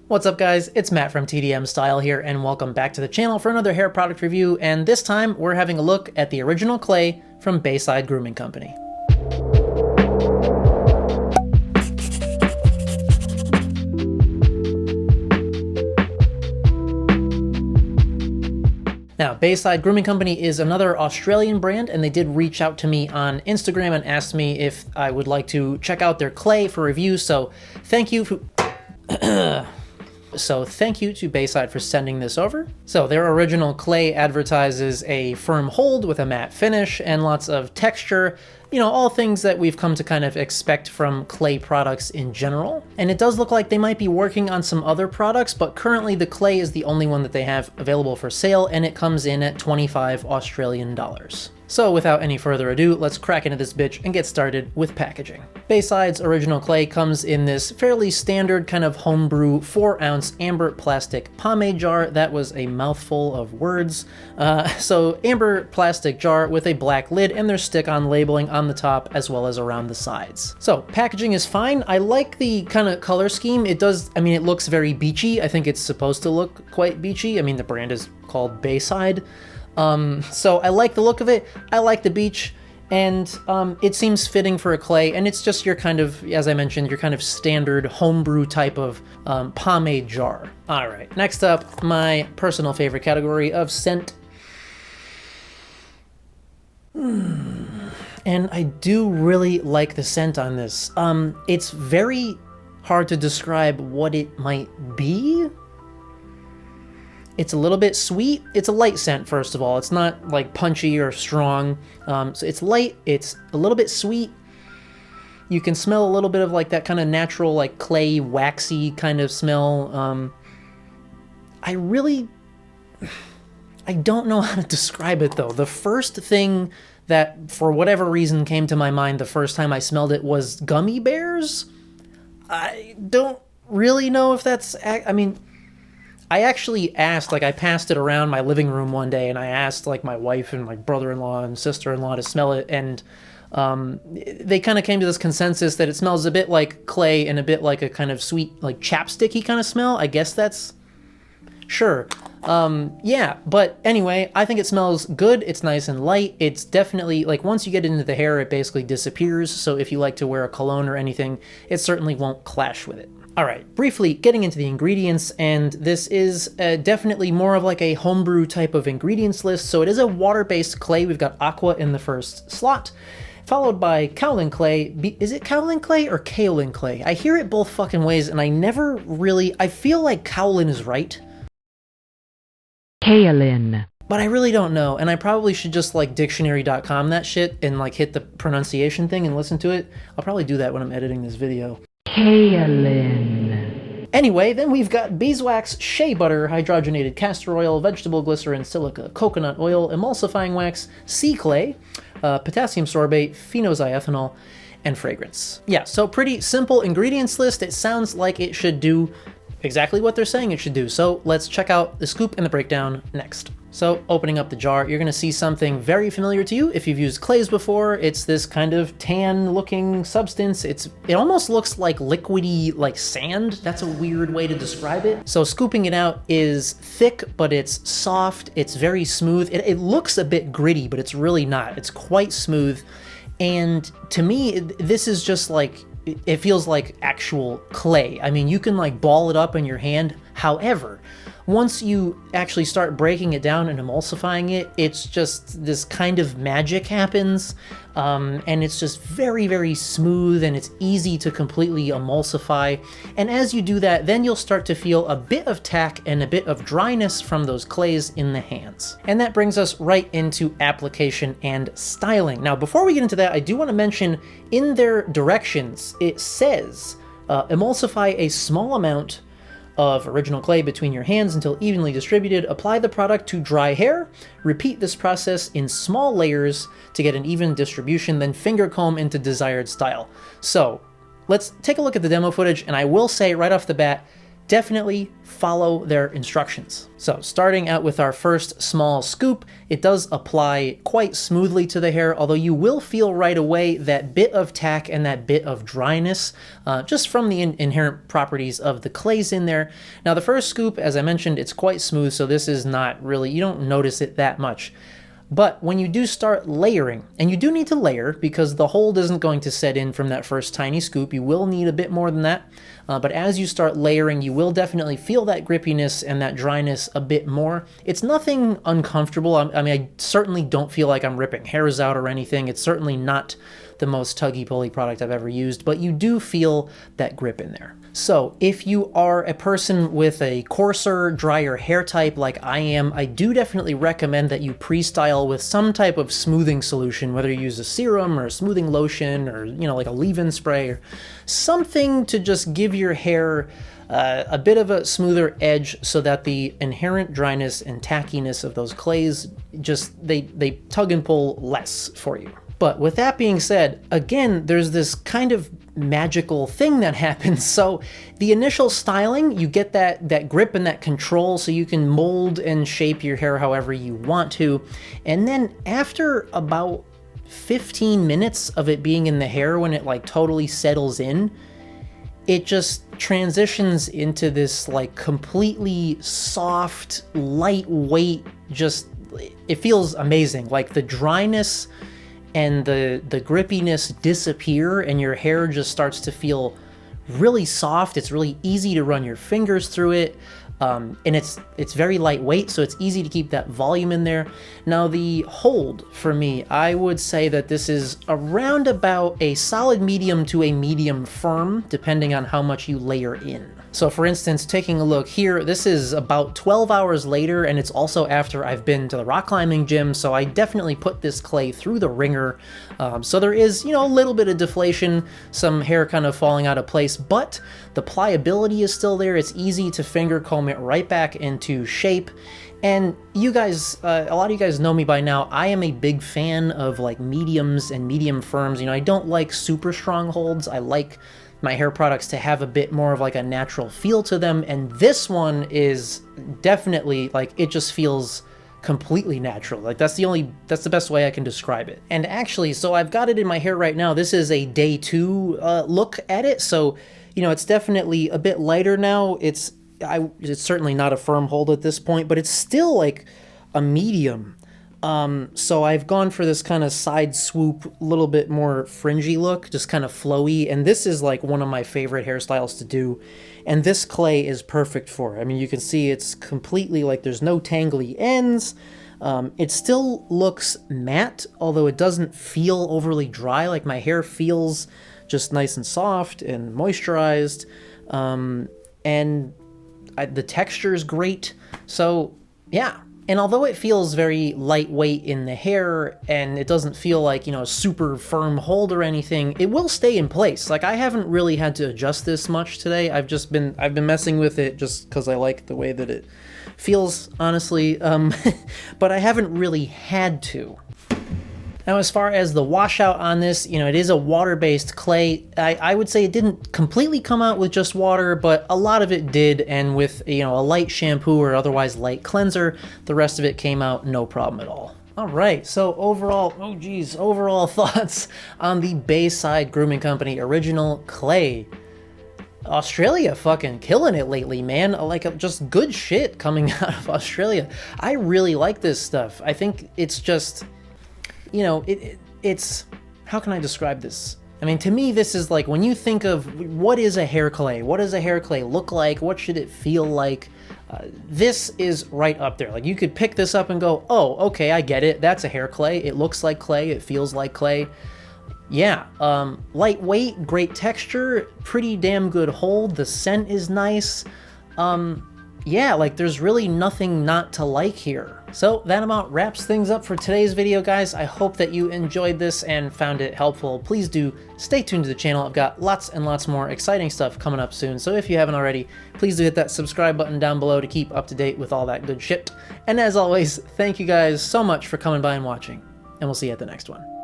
What's up guys, it's Matt from TDM Style here and welcome back to the channel for another hair product review, and this time we're having a look at the original clay from Bayside Grooming Company. Now, Bayside Grooming Company is another Australian brand, and they did reach out to me on Instagram and asked me if I would like to check out their clay for review, so thank you for... So thank you to Bayside for sending this over. So their original clay advertises a firm hold with a matte finish and lots of texture, you know, all things that we've come to kind of expect from clay products in general. And it does look like they might be working on some other products, but currently the clay is the only one that they have available for sale, and it comes in at 25 Australian dollars. So without any further ado, let's crack into this bitch and get started with packaging. Bayside's original clay comes in this fairly standard kind of homebrew 4-ounce amber plastic pomade jar. That was a mouthful of words. So amber plastic jar with a black lid, and there's stick-on labeling on the top as well as around the sides. So packaging is fine. I like the kind of color scheme. It does, I mean, it looks very beachy. I think it's supposed to look quite beachy. I mean, the brand is called Bayside. So I like the look of it, I like the beach, and it seems fitting for a clay, and it's just your kind of, as I mentioned, your kind of standard homebrew type of pomade jar. All right, next up, my personal favorite category of scent. And I do really like the scent on this. It's very hard to describe what it might be. It's a little bit sweet. It's a light scent, first of all. It's not like punchy or strong. So it's light, it's a little bit sweet. You can smell a little bit of like that kind of natural, like clay, waxy kind of smell. I don't know how to describe it though. The first thing that, for whatever reason, came to my mind the first time I smelled it was gummy bears. I don't really know if that's, I mean, I actually asked, like I passed it around my living room one day, and I asked like my wife and my brother-in-law and sister-in-law to smell it, and they kind of came to this consensus that it smells a bit like clay and a bit like a kind of sweet, like chapsticky kind of smell. I guess that's, sure. Yeah, but anyway, I think it smells good. It's nice and light. It's definitely, like, once you get into the hair, it basically disappears, so if you like to wear a cologne or anything, it certainly won't clash with it. All right, briefly getting into the ingredients, and this is definitely more of like a homebrew type of ingredients list. So it is a water-based clay. We've got aqua in the first slot, followed by kaolin clay. Is it kaolin clay or kaolin clay? I hear it both fucking ways, and I never really, I feel like kaolin is right. Kaolin. But I really don't know, and I probably should just like dictionary.com that shit and like hit the pronunciation thing and listen to it. I'll probably do that when I'm editing this video. Kaolin. Anyway, then we've got beeswax, shea butter, hydrogenated castor oil, vegetable glycerin, silica, coconut oil, emulsifying wax, sea clay, potassium sorbate, phenoxyethanol, and fragrance. Yeah, so pretty simple ingredients list. It sounds like it should do exactly what they're saying it should do. So let's check out the scoop and the breakdown next. So opening up the jar, you're gonna see something very familiar to you if you've used clays before. It's this kind of tan looking substance. It almost looks like liquidy, like sand. That's a weird way to describe it. So scooping it out is thick, but it's soft. It's very smooth. It looks a bit gritty, but it's really not. It's quite smooth. And to me, this is just like, it feels like actual clay. I mean, you can like ball it up in your hand. However, once you actually start breaking it down and emulsifying it, it's just this kind of magic happens, and it's just very, very smooth, and it's easy to completely emulsify. And as you do that, then you'll start to feel a bit of tack and a bit of dryness from those clays in the hands. And that brings us right into application and styling. Now, before we get into that, I do want to mention in their directions, it says, emulsify a small amount of original clay between your hands until evenly distributed. Apply the product to dry hair. Repeat this process in small layers to get an even distribution, then finger comb into desired style. So let's take a look at the demo footage, and I will say right off the bat, definitely follow their instructions. So starting out with our first small scoop, it does apply quite smoothly to the hair, although you will feel right away that bit of tack and that bit of dryness, just from the inherent properties of the clays in there. Now the first scoop, as I mentioned, it's quite smooth, so this is not really, you don't notice it that much. But when you do start layering, and you do need to layer because the hold isn't going to set in from that first tiny scoop, you will need a bit more than that. But as you start layering, you will definitely feel that grippiness and that dryness a bit more. It's nothing uncomfortable. I mean, I certainly don't feel like I'm ripping hairs out or anything. It's certainly not the most tuggy-pulley product I've ever used, but you do feel that grip in there. So if you are a person with a coarser, drier hair type like I am, I do definitely recommend that you pre-style with some type of smoothing solution, whether you use a serum or a smoothing lotion or, you know, like a leave-in spray or something to just give your hair a bit of a smoother edge so that the inherent dryness and tackiness of those clays just, they tug and pull less for you. But with that being said, again, there's this kind of magical thing that happens. So the initial styling, you get that grip and that control so you can mold and shape your hair however you want to. And then after about 15 minutes of it being in the hair, when it like totally settles in, it just transitions into this like completely soft, lightweight, just, it feels amazing. Like the dryness and the grippiness disappear and your hair just starts to feel really soft. It's really easy to run your fingers through it. And it's very lightweight, so it's easy to keep that volume in there. Now the hold, for me, I would say that this is around about a solid medium to a medium firm, depending on how much you layer in. So for instance, taking a look here, this is about 12 hours later, and it's also after I've been to the rock climbing gym, so I definitely put this clay through the ringer. So there is, you know, a little bit of deflation, some hair kind of falling out of place, but the pliability is still there. It's easy to finger comb it right back into shape. And you guys, a lot of you guys know me by now. I am a big fan of like mediums and medium firms. You know, I don't like super strong holds. I like my hair products to have a bit more of like a natural feel to them, and this one is definitely like, it just feels completely natural. Like that's the best way I can describe it. And actually, so I've got it in my hair right now. This is a day 2 look at it, so you know, it's definitely a bit lighter now. It's certainly not a firm hold at this point, but it's still like a medium. So I've gone for this kind of side swoop, little bit more fringy look, just kind of flowy, and this is like one of my favorite hairstyles to do, and this clay is perfect for it. I mean, you can see it's completely like there's no tangly ends. It still looks matte, although it doesn't feel overly dry. Like my hair feels just nice and soft and moisturized, and the texture is great. So yeah. And although it feels very lightweight in the hair and it doesn't feel like, you know, a super firm hold or anything, it will stay in place. Like I haven't really had to adjust this much today. I've been messing with it just because I like the way that it feels, honestly. But I haven't really had to. Now, as far as the washout on this, you know, it is a water-based clay. I would say it didn't completely come out with just water, but a lot of it did, and with, you know, a light shampoo or otherwise light cleanser, the rest of it came out no problem at all. All right, so overall thoughts on the Bayside Grooming Company Original Clay. Australia fucking killing it lately, man. Like, just good shit coming out of Australia. I really like this stuff. I think it's just, you know, it's, how can I describe this? I mean, to me, this is like, when you think of what is a hair clay, what does a hair clay look like, what should it feel like, this is right up there. Like, you could pick this up and go, oh, okay, I get it, that's a hair clay, it looks like clay, it feels like clay. Yeah, lightweight, great texture, pretty damn good hold, the scent is nice. Yeah, like there's really nothing not to like here. So that about wraps things up for today's video, guys. I hope that you enjoyed this and found it helpful. Please do stay tuned to the channel. I've got lots and lots more exciting stuff coming up soon. So if you haven't already, please do hit that subscribe button down below to keep up to date with all that good shit. And as always, thank you guys so much for coming by and watching, and we'll see you at the next one.